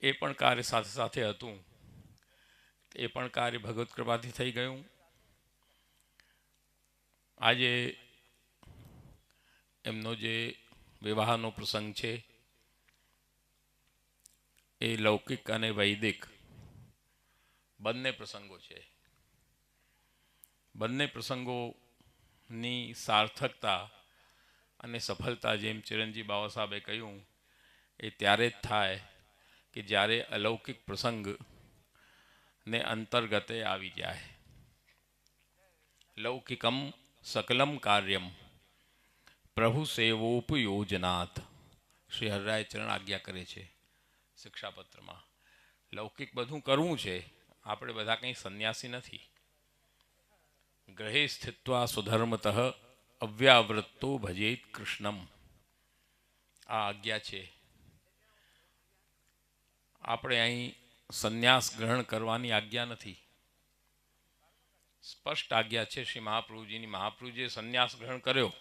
એ પણ કાર્ય સાથે સાથે હતું. એ પણ કાર્ય ભગવત કૃપાથી થઈ ગયું. આજે એમનો જે વિવાહનો પ્રસંગ છે એ લૌકિક અને વૈદિક બંને પ્રસંગો છે. બંને પ્રસંગોની સાર્થકતા અને સફળતા જેમ ચિરંજીવ બાબા સાહેબે કહ્યું એ ત્યારે જ થાય કે જ્યારે અલૌકિક પ્રસંગ ને અંતર્ગતે આવી જાય. લૌકિકમ સકલમ કાર્યમ પ્રભુ સેવોપયોજનાથ શ્રી હરિરાય ચરણ આજ્ઞા કરે છે શિક્ષાપત્રમાં. લૌકિક બધું કરવું છે, આપણે બધા કંઈ સંન્યાસી નથી. ગ્રહે સ્થિત્વા સ્વધર્મતઃ અવ્યાવૃત્તો ભજેત કૃષ્ણમ, આ આજ્ઞા છે. આપણે અહીં સંન્યાસ ગ્રહણ કરવાની આજ્ઞા નથી. સ્પષ્ટ આજ્ઞા છે શ્રી મહાપ્રભુજીની. મહાપ્રભુજીએ સંન્યાસ ગ્રહણ કર્યો,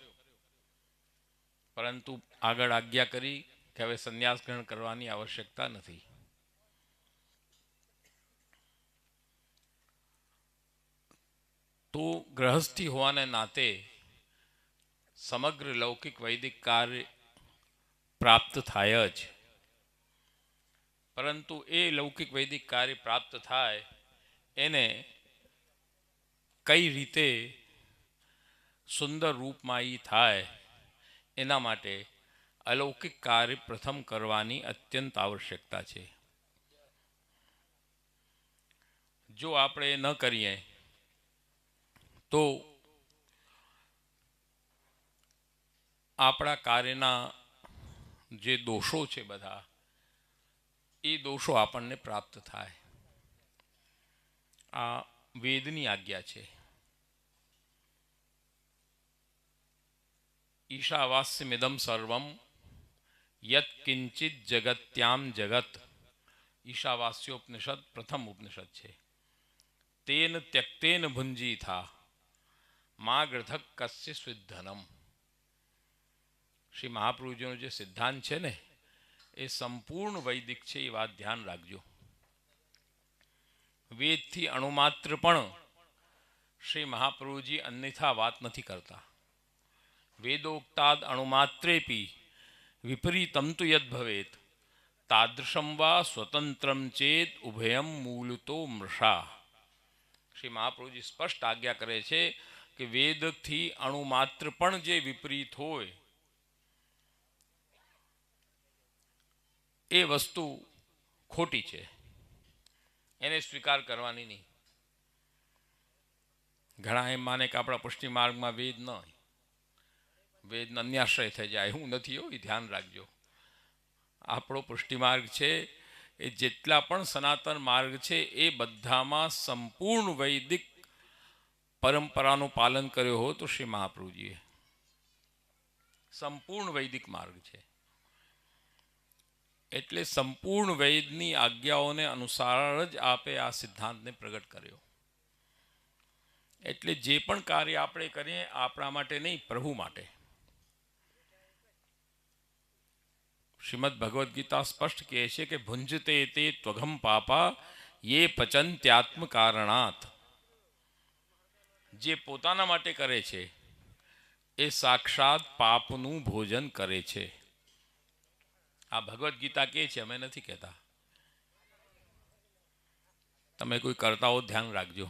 પરંતુ આગળ આજ્ઞા કરી કે હવે સંન્યાસ ગ્રહણ કરવાની આવશ્યકતા નથી. તો ગ્રહસ્થી હોવાને નાતે સમગ્ર લૌકિક વૈદિક કાર્ય પ્રાપ્ત થાય જ, પરંતુ એ લૌકિક વૈદિક કાર્ય પ્રાપ્ત થાય એને કઈ રીતે સુંદર રૂપમાં એ થાય એના માટે અલૌકિક કાર્ય પ્રથમ કરવાની અત્યંત આવશ્યકતા છે. જો આપણે ન કરીએ તો આપણા કાર્યના જે દોષો છે બધા એ દોષો આપણને પ્રાપ્ત થાય. આ વેદની આજ્ઞા છે. ઈશાવાસ્યમિદમ સર્વમ યત કિંચિત જગત્યામ જગત, ઈશાવાસ્યોપનિષદ પ્રથમ ઉપનિષદ છે. તેન ત્યક્તેન ભુંજી થા મા ગૃધક કસ્ય સ્વિધનમ. શ્રી મહાપ્રભુજીનો જે સિદ્ધાંત છે ને એ સંપૂર્ણ વૈદિક છે, એ વાત ધ્યાન રાખજો. વેદથી અણુમાત્ર પણ શ્રી મહાપ્રભુજી અન્યથા વાત નથી કરતા. વેદોક્તાદ અણુમાત્રેપી વિપરીતમ તુ યદ ભવેત તાદૃશમ વા સ્વતંત્રમ ચેત ઉભયમ મૂલતો મૃષા. શ્રી મહાપ્રભુજી સ્પષ્ટ આજ્ઞા કરે છે કે વેદથી અણુમાત્ર પણ જે વિપરીત હોય એ વસ્તુ ખોટી છે, એને સ્વીકાર કરવાની નહીં. ઘણા એમ માને કે આપણા પુષ્ટિ માર્ગમાં વેદ ન હોય, વેદનો અન્યાશ્રય થઈ જાય. હું નથી હો, એ ધ્યાન રાખજો. આપણો પુષ્ટિ માર્ગ છે એ જેટલા પણ સનાતન માર્ગ છે એ બધામાં સંપૂર્ણ વૈદિક પરંપરાનું પાલન કર્યો હો તો શ્રી મહાપ્રભુજીએ સંપૂર્ણ વૈદિક માર્ગ છે. એટલે સંપૂર્ણ વેદની આજ્ઞાઓને અનુસાર જ આપે આ સિદ્ધાંતને પ્રગટ કર્યો. એટલે જે પણ કાર્ય આપણે કરીએ આપણા માટે નહીં, પ્રભુ માટે. શ્રીમદ ભગવદ્ ગીતા સ્પષ્ટ કહે છે કે ભુંજતે તે ત્વઘમ પાપા યે પચંત્યાત્મ કારણાત. જે પોતાના માટે કરે છે એ સાક્ષાત પાપનું ભોજન કરે છે. આ ભગવદ્ ગીતા કહે છે, અમે નથી કહેતા. તમે કોઈ કરતા હો ધ્યાન રાખજો.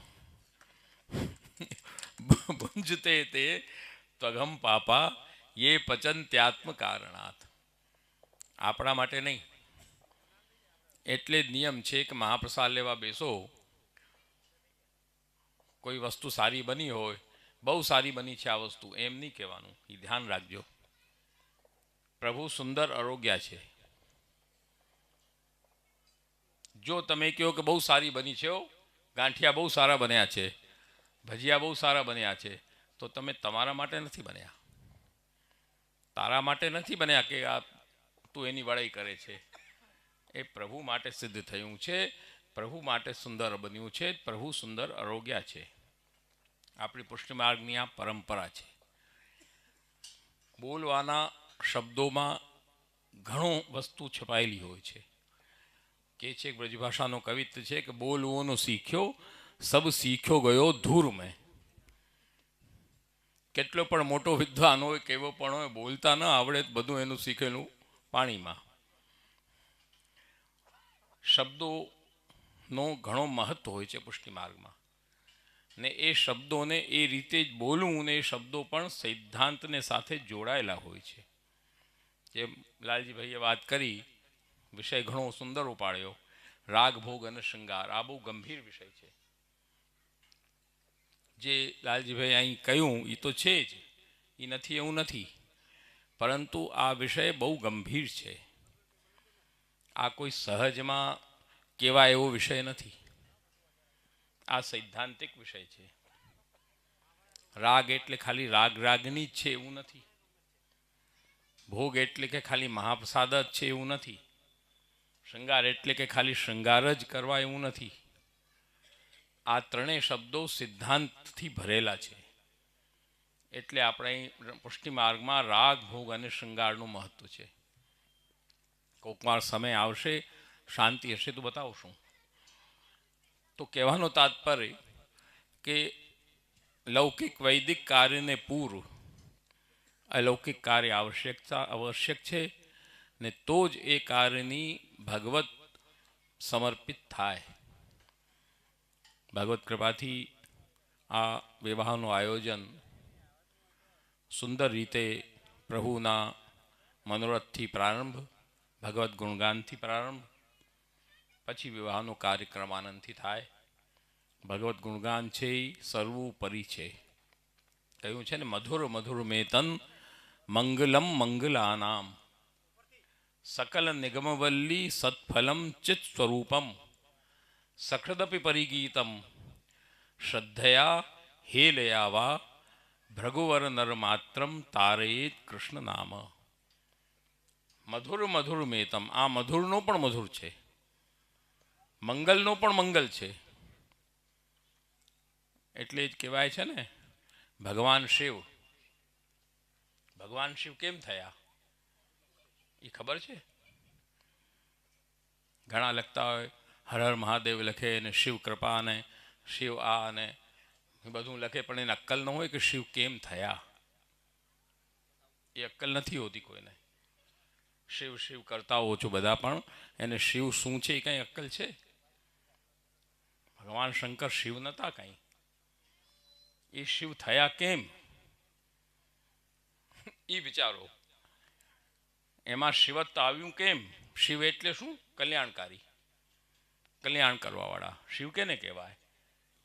ભુંજતે તે ત્વઘમ પાપા યે પચંત્યાત્મ કારણાત, આપણા માટે નહીં. એટલે જ નિયમ છે કે મહાપ્રસાદ લેવા બેસો, કોઈ વસ્તુ સારી બની હોય, બહુ સારી બની છે આ વસ્તુ, એમ નહીં કહેવાનું. એ ધ્યાન રાખજો. પ્રભુ સુંદર આરોગ્ય છે. જો તમે કહો કે બહુ સારી બની છે, ગાંઠિયા બહુ સારા બન્યા છે, ભજીયા બહુ સારા બન્યા છે, તો તમે તમારા માટે નથી બન્યા, તારા માટે નથી બન્યા કે આ તું એની વડાઈ કરે છે. એ પ્રભુ માટે સિદ્ધ થયું છે, પ્રભુ માટે સુંદર બન્યું છે, પ્રભુ સુંદર આરોગ્ય છે. આપણી પુષ્ટિ માર્ગની આ પરંપરા છે. બોલવાના શબ્દોમાં ઘણું વસ્તુ છપાયેલી હોય છે, કે છે એક બ્રજભાષાનો કવિત્વ છે કે બોલવોનો શીખ્યો સબ શીખ્યો ગયો ધૂર મેં. કેટલો પણ મોટો વિદ્વાન હોય કેવો પણ હોય, બોલતા ન આવડે બધું એનું શીખેલું પાણીમાં. શબ્દોનો ઘણો મહત્વ હોય છે પુષ્ટિ માર્ગમાં, ને એ શબ્દોને એ રીતે જ બોલવું ને એ શબ્દો પણ સિદ્ધાંતને સાથે જોડાયેલા હોય છે. જેમ લાલજીભાઈએ વાત કરી, વિષય ઘણો સુંદર ઉપાડ્યો, રાગ ભોગ અને શૃંગાર. આ બહુ ગંભીર વિષય છે. જે લાલજીભાઈ અહીં કહ્યું એ તો છે જ, એ નથી એવું નથી, પરંતુ આ વિષય બહુ ગંભીર છે. આ કોઈ સહજમાં કહેવાય એવો વિષય નથી. આ સૈદ્ધાંતિક વિષય છે. રાગ એટલે ખાલી રાગની જ છે એવું નથી. ભોગ એટલે કે ખાલી મહાપ્રસાદ જ છે એવું નથી. શૃંગાર એટલે કે ખાલી શૃંગાર જ કરવા એવું નથી. આ ત્રણેય શબ્દો સિદ્ધાંતથી ભરેલા છે. એટલે આપણે પુષ્ટિ માર્ગમાં રાગ ભોગ અને શૃંગારનું મહત્વ છે. કોકવાર સમય આવશે, શાંતિ હશે તો બતાવશું. તો કહેવાનો તાત્પર્ય કે લૌકિક વૈદિક કાર્યને પૂર્વ અલૌકિક કાર્ય આવશ્યક છે, ને તો જ એ કાર્યની ભગવત સમર્પિત થાય. ભગવત કૃપાથી આ વિવાહનું આયોજન સુંદર રીતે પ્રભુના મનોરથથી પ્રારંભ, ભગવત ગુણગાનથી પ્રારંભ, પછી વિવાહનો કાર્યક્રમ આનંદથી થાય. ભગવત ગુણગાન છે એ સર્વોપરી છે. કહ્યું છે ને, મધુર મધુર મેતન મંગલમ મંગલાનામ સકલ નિગમવલ્લી સત્ફલમ ચિત સ્વરૂપમ સખૃદપી પરિગીતમ શ્રદ્ધયા હેલયા વા ભૃગુવર નરમાત્રમ તારેત કૃષ્ણ નામ. મધુર મધુર મેતમ, આ મધુરનો પણ મધુર છે, મંગલનો પણ મંગલ છે. એટલે જ કહેવાય છે ને, ભગવાન શિવ કેમ થયા એ ખબર છે? ઘણા લખતા હોય હર હર મહાદેવ લખે ને શિવ કૃપા ને શિવ આ ને બધું લખે, પણ એને અક્કલ ન હોય કે શિવ કેમ થયા. એ અક્કલ નથી હોતી કોઈને. શિવ શિવ કરતા હો છો બધા, પણ એને શિવ શું છે એ કંઈ અક્કલ છે? ભગવાન શંકર શિવ નહોતા કંઈ. એ શિવ થયા કેમ એ વિચારો. એમાં શિવત્વ આવ્યું કેમ? શિવ એટલે શું? કલ્યાણકારી, કલ્યાણ કરવાવાળા. શિવ કેને કહેવાય?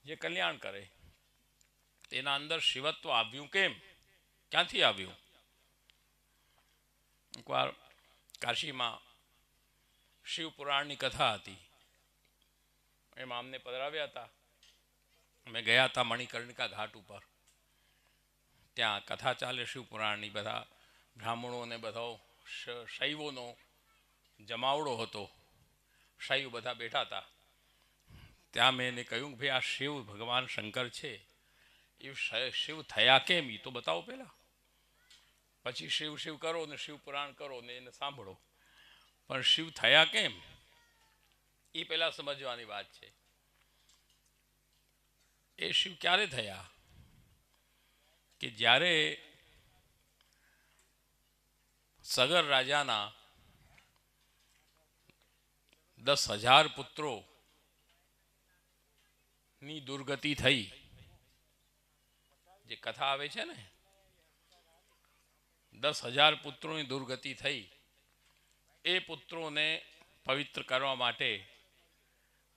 જે કલ્યાણ કરે. તેના અંદર શિવત્વ આવ્યું કેમ? ક્યાંથી આવ્યું? એકવાર કાશીમાં શિવપુરાણની કથા હતી. એમાં અમને પધરાવ્યા હતા. અમે ગયા હતા મણિકર્ણિકા ઘાટ ઉપર. ત્યાં કથા ચાલે શિવપુરાણની. બધા બ્રાહ્મણો ને બધો શૈવોનો જમાવડો હતો. શૈવ બધા બેઠા હતા. ત્યાં મેં એને કહ્યું ભાઈ આ શિવ ભગવાન શંકર છે, એ શિવ થયા કેમ એ તો બતાવો પહેલાં. પછી શિવ શિવ કરો ને શિવ પુરાણ કરો ને એને સાંભળો, પણ શિવ થયા કેમ એ પહેલાં સમજવાની વાત છે. એ શિવ ક્યારે થયા? કે જ્યારે સગર રાજાના 10,000 પુત્રોની દુર્ગતિ થઈ. જે કથા આવે છે ને, 10,000 પુત્રોની દુર્ગતિ થઈ. એ પુત્રોને પવિત્ર કરવા માટે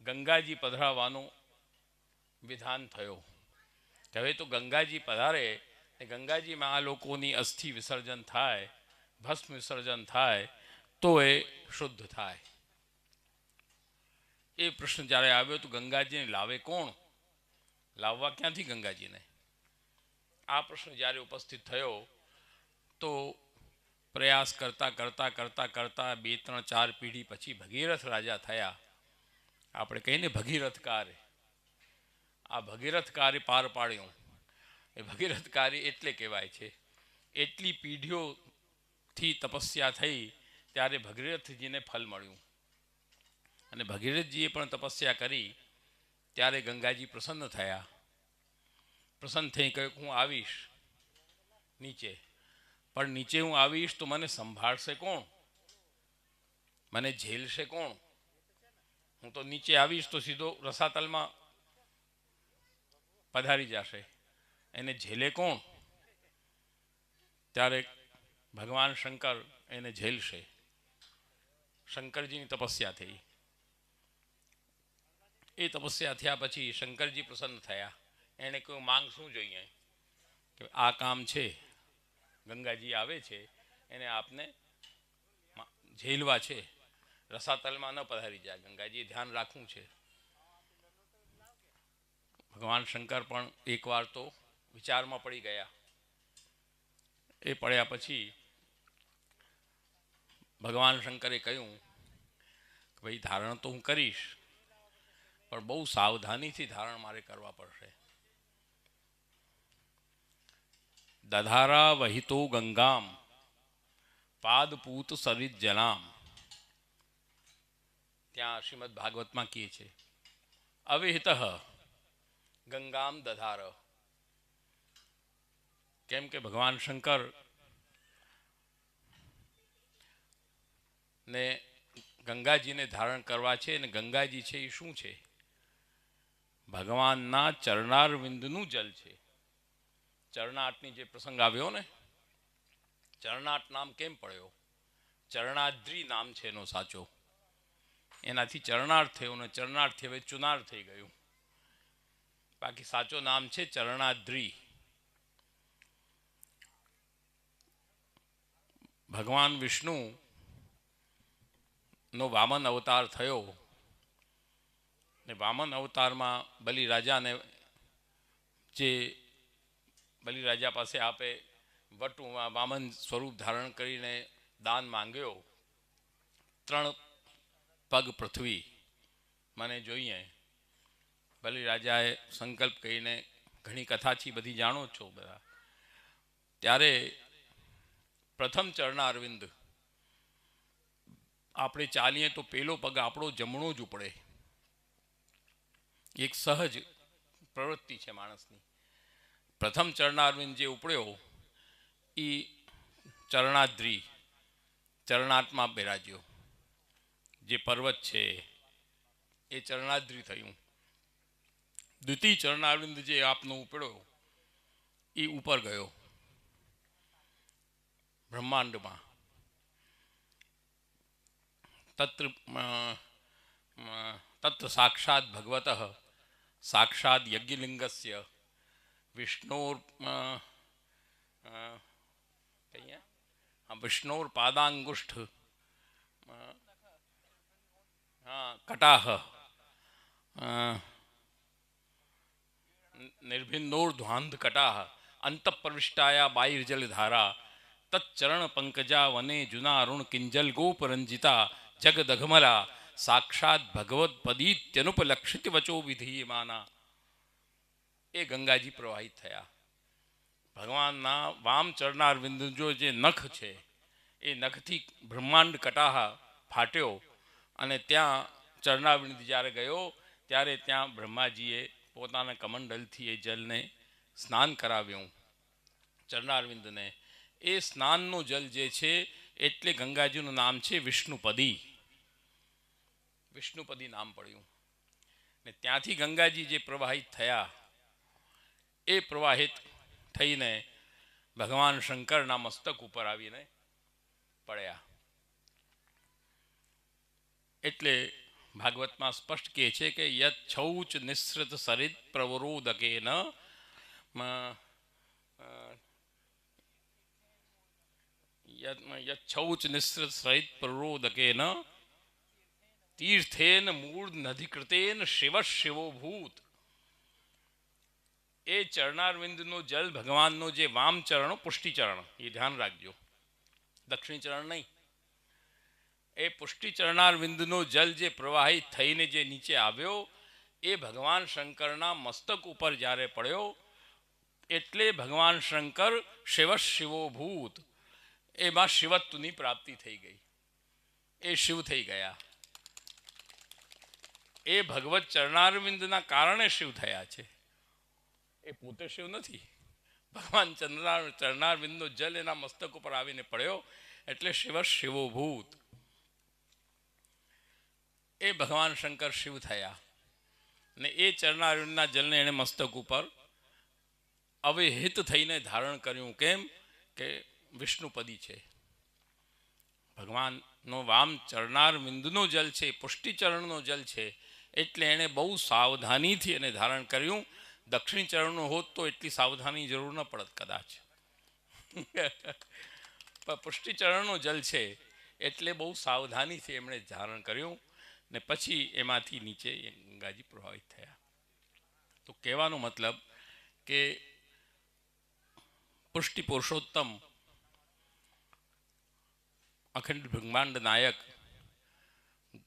ગંગાજી પધરાવવાનું વિધાન થયો. કે હવે તો ગંગાજી પધારે ને ગંગાજીમાં આ લોકોની અસ્થિ વિસર્જન થાય, ભસ્મ વિસર્જન થાય તો એ શુદ્ધ થાય. એ પ્રશ્ન જ્યારે આવ્યો તો ગંગાજીને લાવે કોણ? લાવવા ક્યાંથી ગંગાજીને? આ પ્રશ્ન જ્યારે ઉપસ્થિત થયો તો પ્રયાસ કરતાં 2, 3, 4 પેઢી પછી ભગીરથ રાજા થયા. આપણે કહીને ભગીરથ કાર્ય. આ ભગીરથ કાર્ય પાર પાડ્યું. એ ભગીરથ કાર્ય એટલે કહેવાય છે, એટલી પેઢીઓથી તપસ્યા થઈ ત્યારે ભગીરથજીને ફલ મળ્યું. અને ભગીરથજીએ પણ તપસ્યા કરી ત્યારે ગંગાજી પ્રસન્ન થયા. પ્રસન્ન થઈ કહ્યું હું આવીશ નીચે, પણ નીચે હું આવીશ તો મને સંભાળશે કોણ, મને ઝેલશે કોણ? હું તો નીચે આવીશ તો સીધો રસાતલમાં પધારી જશે, એને ઝેલે કોણ? ત્યારે ભગવાન શંકર એને ઝેલશે. શંકરજીની તપસ્યા થઈ. એ તપસ્યા થયા પછી શંકરજી પ્રસન્ન થયા. એણે કહ્યું માંગ શું જોઈએ? કે આ કામ છે, ગંગાજી આવે છે એને આપને ઝેલવા છે, રસાતલમાં ન પધારી જાય, ગંગાજી ધ્યાન રાખવું છે. ભગવાન શંકર પણ એકવાર તો વિચારમાં પડી ગયા. એ પડ્યા પછી ભગવાન શંકરે કહ્યું કે ભાઈ ધારણ તો હું કરીશ, પણ બહુ સાવધાનીથી ધારણ મારે કરવા પડશે. દધારા વહિતો ગંગામ પાદપૂત સરિત જલામ. ત્યાં શ્રીમદ ભાગવતમાં કહે છે અવિહિત ગંગામ દધાર. કેમ કે ભગવાન શંકર ને ગંગાજીને ધારણ કરવા છે, અને ગંગાજી છે એ શું છે? ભગવાનના ચરણારવિંદનું જલ છે. ચરણાટની જે પ્રસંગ આવ્યો ને, ચરણાટ નામ કેમ પડ્યો? ચરણાદ્રી નામ છે એનો સાચો, એનાથી ચરણાર્થ થયો ને ચરણાર્થથી હવે ચુનાર થઈ ગયું. બાકી સાચો નામ છે ચરણાદ્રી. ભગવાન વિષ્ણુ નો વામન અવતાર થયો ને વામન અવતારમાં બલિરાજાને જે બલિરાજા પાસે આપે વટુ વામન સ્વરૂપ ધારણ કરીને દાન માંગ્યો, 3 પગ પૃથ્વી મને જોઈએ. બલિરાજાએ સંકલ્પ કરીને, ઘણી કથાથી બધી જાણો છો બધા, ત્યારે પ્રથમ ચરણારવિંદ આપણે ચાલીએ તો પેલો પગ આપણો જમણો જ ઉપડે. એક સહજ પ્રવૃત્તિ છે માણસની. પ્રથમ ચરણારવિંદ જે ઉપડ્યો એ ચરણાદ્રી, ચરણાત્મા બિરાજ્યો. જે પર્વત છે એ ચરણાદ્રી થયું. દ્વિતીય ચરણારવિંદ જે આપનો ઉપડ્યો એ ઉપર ગયો બ્રહ્માંડમાં. તત્ર સાક્ષાત ભગવત સાક્ષાત યજ્ઞલિંગસ્ય વિષ્ણોર પાદાંગુષ્ઠ કટાહ નિર્ભિન્નોર ધ્વાંધ કટાહ અંતઃપ્રવિષ્ટાયા બાહિર્જલ ધારા તચ્ચરણ પંકજા વને જુના અરુણ કિંજલ ગોપરંજિતા જગદઘમલા સાક્ષાત ભગવત પદીત્યનુપલક્ષિત વચો વિધીયમાના. એ ગંગાજી પ્રવાહિત થયા. ભગવાનના વામ ચરણારવિંદજો જે નખ છે એ નખથી બ્રહ્માંડ કટાહ ફાટ્યો, અને ત્યાં ચરણારવિંદ જ્યારે ગયો ત્યારે ત્યાં બ્રહ્માજીએ પોતાના કમંડલથી એ જલને સ્નાન કરાવ્યું ચરણારવિંદને. એ સ્નાનનું જલ જે છે એટલે ગંગાજીનું નામ છે વિષ્ણુપદી. વિષ્ણુપદી નામ પડ્યું. ને ત્યાંથી ગંગાજી જે પ્રવાહિત થયા એ પ્રવાહિત થઈને ભગવાન શંકરના મસ્તક ઉપર આવીને પડ્યા. એટલે ભાગવતમાં સ્પષ્ટ કહે છે કે યત છૌચ નિસૃત સરિત પ્રવરોદકેન યચ્છૌચ નિસૃત સરિત પ્રવરોદકેન તીર્થેન મૂળ નધિકૃતેન શિવ શિવો ભૂત. એ ચરણારવિંદનું જલ ભગવાનનો જે વામ ચરણ, પુષ્ટિચરણ, એ ધ્યાન રાખજો, દક્ષિણ ચરણ નહીં. એ પુષ્ટિચરણારવિંદનો જલ જે પ્રવાહિત થઈને જે નીચે આવ્યો એ ભગવાન શંકરના મસ્તક ઉપર જ્યારે પડ્યો એટલે ભગવાન શંકર શિવ શિવો ભૂત, એમાં શિવત્વની પ્રાપ્તિ થઈ ગઈ. એ શિવ થઈ ગયા. એ ભગવત ચરણારવિંદના કારણે શિવ થયા છે, એ પોતે શિવ નથી. ભગવાન ચરણારવિંદનો જલ એના મસ્તક ઉપર આવીને પડ્યો એટલે શિવ શિવોભૂત. એ ભગવાન શંકર શિવ થયા ને એ ચરણારવિંદના જલને એણે મસ્તક ઉપર અવિહિત થઈને ધારણ કર્યું. કેમ કે વિષ્ણુપદી છે. ભગવાનનો વામ ચરણારવિંદનો જલ છે, પુષ્ટિચરણનો જલ છે, એટલે એણે બહુ સાવધાનીથી એને ધારણ કર્યું. દક્ષિણ ચરણનું હોત તો એટલી સાવધાની જરૂર ન પડત કદાચ. પણ પુષ્ટિચરણનો જલ છે એટલે બહુ સાવધાનીથી એમણે ધારણ કર્યું ને પછી એમાંથી નીચે ગંગાજી પ્રભાવિત થયા. તો કહેવાનો મતલબ કે પુષ્ટિ પુરુષોત્તમ અખંડ બ્રહ્માંડ નાયક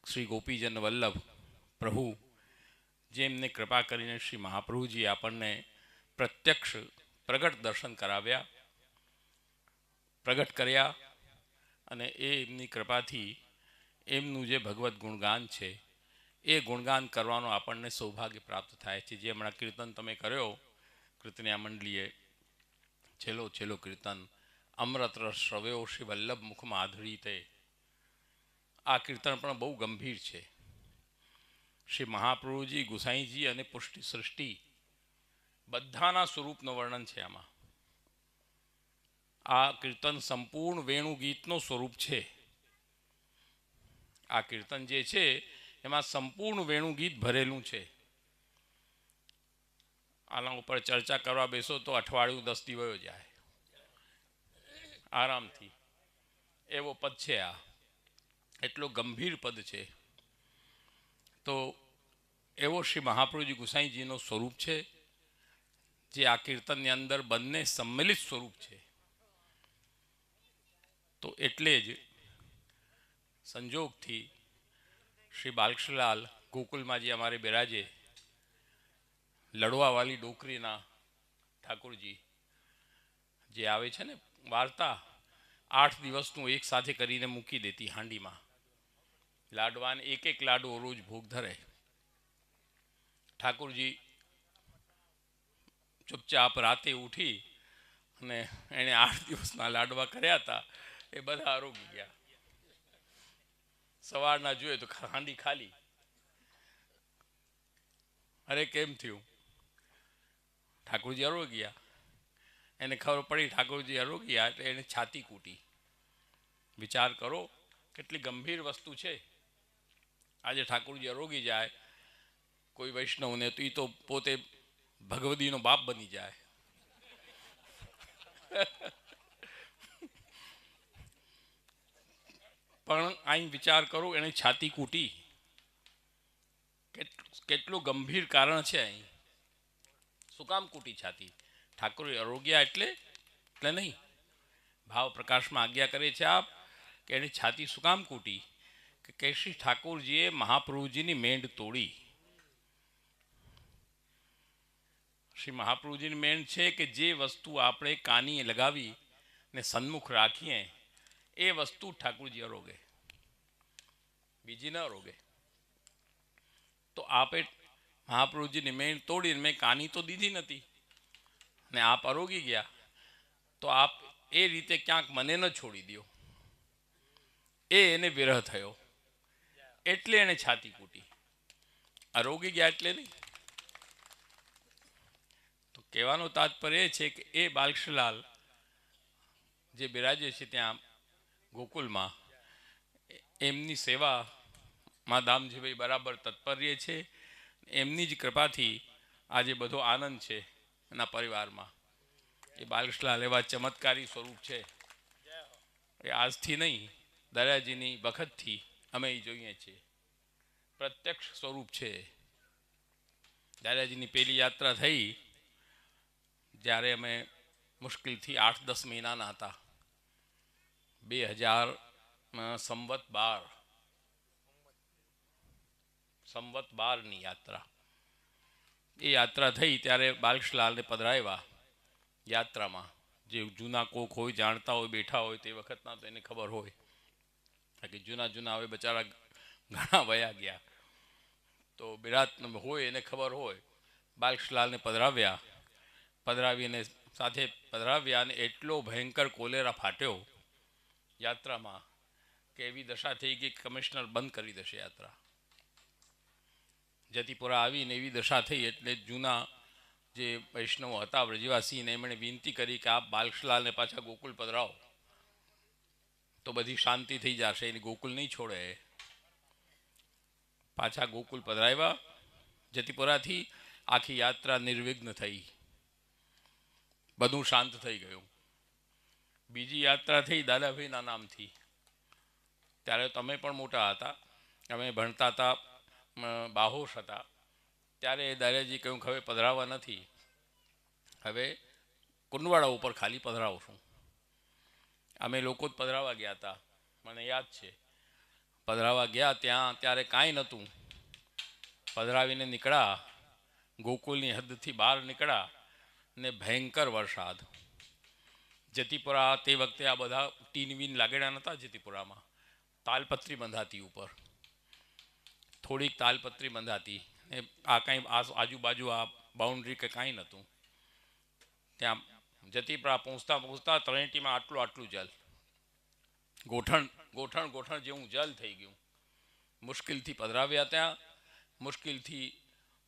શ્રી ગોપીજન વલ્લભ પ્રભુ જેમને કૃપા કરીને શ્રી મહાપ્રભુજી આપણને પ્રત્યક્ષ પ્રગટ દર્શન કરાવ્યા, પ્રગટ કર્યા, અને એ એમની કૃપાથી એમનું જે ભગવદ્ ગુણગાન છે એ ગુણગાન કરવાનો આપણને સૌભાગ્ય પ્રાપ્ત થાય છે. જે હમણાં કીર્તન તમે કર્યો કીર્તનિયા મંડળીએ, છેલ્લો કીર્તન અમૃત રસ શ્રવ્યો શ્રી વલ્લભ મુખ માધુરી તે, આ કીર્તન પણ બહુ ગંભીર છે. શ્રી મહાપ્રભુજી, ગુસાઈજી અને પુષ્ટિ સૃષ્ટિ બધાના સ્વરૂપનું વર્ણન છે આમાં. આ કીર્તન સંપૂર્ણ વેણુગીતનું સ્વરૂપ છે. આ કીર્તન જે છે એમાં સંપૂર્ણ વેણુગીત ભરેલું છે. આના ઉપર ચર્ચા કરવા બેસો તો અઠવાડિયું 10 દી વયો જાય આરામથી. એવો પદ છે આ, એટલો ગંભીર પદ છે. તો એવો શ્રી મહાપ્રભુજી ગુસાઈજીનો સ્વરૂપ છે જે આ કીર્તનની અંદર બંને સંમિલિત સ્વરૂપ છે. તો એટલે જ સંજોગથી શ્રી બાલકૃષ્ણલાલ ગોકુલમાં જે અમારે બિરાજે, લડવાવાળી ડોકરીના ઠાકોરજી જે આવે છે ને વાર્તા, 8 દિવસનું એક સાથે કરીને મૂકી દેતી હાંડીમાં. લાડવાને એક લાડવો રોજ ભોગ ધરે. ઠાકોરજી ચૂપચાપ રાતે ઉઠી અને એણે 8 દિવસના લાડવા કર્યા હતા એ બધા આરોગી ગયા. સવારના જોઈએ તો હાંડી ખાલી. અરે કેમ થયું? ઠાકોરજી આરોગી ગયા. એને ખબર પડી ઠાકોરજી આરોગી ગયા એટલે એને છાતી કૂટી. વિચાર કરો કેટલી ગંભીર વસ્તુ છે. આજે ઠાકોરજી આરોગી જાય કોઈ વૈષ્ણવને તો એ તો પોતે ભગવદીનો બાપ બની જાય. પણ અહીં વિચાર કરો, એને છાતી કૂટી, કેટલું ગંભીર કારણ છે અહીં. શું કામ કૂટી છાતી? ઠાકોર આરોગ્યા એટલે નહીં. ભાવ પ્રકાશમાં આજ્ઞા કરે છે આપ કે એની છાતી શું કામ કૂટી? કે શ્રી ઠાકોરજીએ મહાપ્રભુજીની મેંડ તોડી. શ્રી મહાપ્રભુજીની મેંડ છે કે જે વસ્તુ આપણે કાની લગાવી ને સન્મુખ રાખીએ એ વસ્તુ ઠાકોરજી આરોગે, બીજી ન આરોગે. તો આપે મહાપ્રભુજીની મેંડ તોડીને મેં કાની તો દીધી નથી ને આપ આરોગી ગયા, તો આપ એ રીતે ક્યાંક મને ન છોડી દો. એને વિરહ થયો એટલે એને છાતી કૂટી. આરોગી ગયા એટલે નહીં. તો કહેવાનો તાત્પર્ય એ છે કે એ બાલકૃષ્ણલાલ જે બિરાજે છે ત્યાં ગોકુલમાં, એમની સેવામાં દામજીભાઈ બરાબર તત્પર્ય છે. એમની જ કૃપાથી આજે બધો આનંદ છે એના પરિવારમાં. એ બાલકૃષ્ણલાલ એવા ચમત્કારી સ્વરૂપ છે. એ આજથી નહીં, દરિયાજીની વખતથી અમે એ જોઈએ છીએ. પ્રત્યક્ષ સ્વરૂપ છે. દરિયાજીની પહેલી યાત્રા થઈ જ્યારે અમે મુશ્કેલથી 8-10 મહિનાના હતા. 2012ની યાત્રા. એ યાત્રા થઈ ત્યારે બાલકૃષ્ણલાલને પધરાવ્યા યાત્રામાં. જે જૂના કોક હોય, જાણતા હોય, બેઠા હોય તે વખતના તો એને ખબર હોય કે જૂના હવે બચારા ઘણા વયા ગયા. તો બિરાત હોય એને ખબર હોય, બાલકૃષ્ણલાલને પધરાવીને સાથે પધરાવ્યા, અને એટલો ભયંકર કોલેરા ફાટ્યો યાત્રામાં કે એવી દશા થઈ ગઈ કમિશનર બંધ કરી દેશે યાત્રા. જતીપુરા આવીને એવી દશા થઈ એટલે જૂના જે વૈષ્ણવો હતા વ્રજવાસીને એમણે વિનંતી કરી કે આપ બાલકૃષ્ણલાલને પાછા ગોકુલ પધરાવો તો બધી શાંતિ થઈ જશે, એને ગોકુલ નહીં છોડે. પાછા ગોકુલ પધરાવ્યા જતીપુરાથી. આખી યાત્રા નિર્વિઘ્ન થઈ, બધું શાંત થઈ ગયું. બીજી યાત્રા થઈ દાદાભાઈના નામથી. ત્યારે તમે પણ મોટા હતા, અમે ભણતા હતા, બાહોશ હતા. ત્યારે દાદાજી કહ્યું હવે પધરાવવા નથી, હવે કુંડવાડા ઉપર ખાલી પધરાવશું. અમે લોકો જ પધરાવા ગયા હતા, મને યાદ છે. પધરાવા ગયા ત્યાં ત્યારે કાંઈ નહોતું. પધરાવીને નીકળ્યા, ગોકુલની હદથી બહાર નીકળ્યા ને ભયંકર વરસાદ. જતીપુરા તે વખતે આ બધા ટીન વીન લાગેલા નહોતા. જતીપુરામાં તાલપત્રી બંધાતી ઉપર, થોડીક તાલપત્રી બંધાતી ને આ કાંઈ આજુબાજુ આ બાઉન્ડ્રી કે કાંઈ નહોતું. ત્યાં જતીપુરા પહોંચતા તળેટીમાં આટલું જલ, ગોઠણ જેવું જલ થઈ ગયું. મુશ્કેલથી પધરાવ્યા, ત્યાં મુશ્કેલથી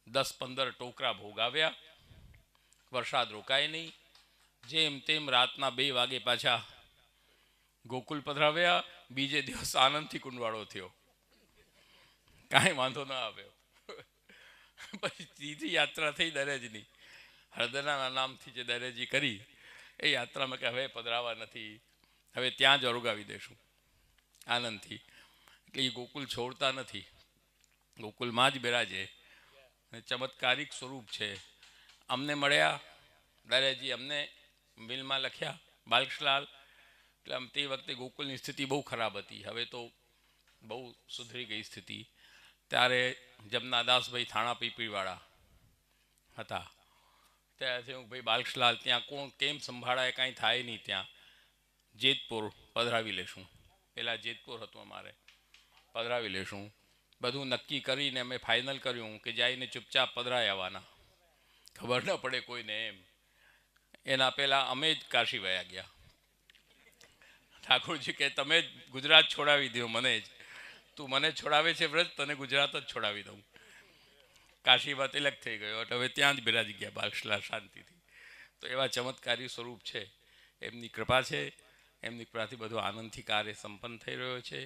10-15 ટોકરા ભોગાવ્યા. વરસાદ રોકાય નહીં. જેમ તેમ રાતના 2 વાગે પાછા ગોકુલ પધરાવ્યા. બીજે દિવસ આનંદથી કુંડવાળો થયો, કાંઈ વાંધો ન આવ્યો. પછી ત્રીજી યાત્રા થઈ દરેજની, હળદરના નામથી જે દરેજી કરી એ યાત્રામાં કે હવે પધરાવા નથી, હવે ત્યાં જ અરોગાવી દઈશું આનંદથી. એટલે એ ગોકુલ છોડતા નથી, ગોકુલમાં જ બિરાજે. અને ચમત્કારિક સ્વરૂપ છે. અમને મળ્યા દાદાજી, અમને બિલમાં લખ્યા બાલકૃષ્ણલાલ. એટલે આમ તે વખતે ગોકુલની સ્થિતિ બહુ ખરાબ હતી, હવે તો બહુ સુધરી ગઈ સ્થિતિ. ત્યારે જમનાદાસભાઈ થાણા પીપળીવાળા હતા. ત્યારથી હું ભાઈ બાલકૃષ્ણલાલ ત્યાં કોણ કેમ સંભાળાય, કાંઈ થાય નહીં, ત્યાં જેતપુર પધરાવી લેશું. પહેલાં જેતપુર હતું અમારે, પધરાવી લેશું. બધું નક્કી કરીને અમે ફાઇનલ કર્યું કે જઈને ચૂપચાપ પધરાઈ આવવાના, ખબર ન પડે કોઈને એમ. એના પહેલાં અમે જ કાશી વયા ગયા. ઠાકોરજી કે તમે જ ગુજરાત છોડાવી દો મને જ, તું મને છોડાવે છે વ્રજ, તને ગુજરાત જ છોડાવી દઉં. કાશીમાં તિલક થઈ ગયો એટલે હવે ત્યાં જ બિરાજી ગયા બાલકૃષ્ણલાલ શાંતિથી. તો એવા ચમત્કારી સ્વરૂપ છે, એમની કૃપા છે. એમની કૃપાથી બધું આનંદથી કાર્ય સંપન્ન થઈ રહ્યો છે.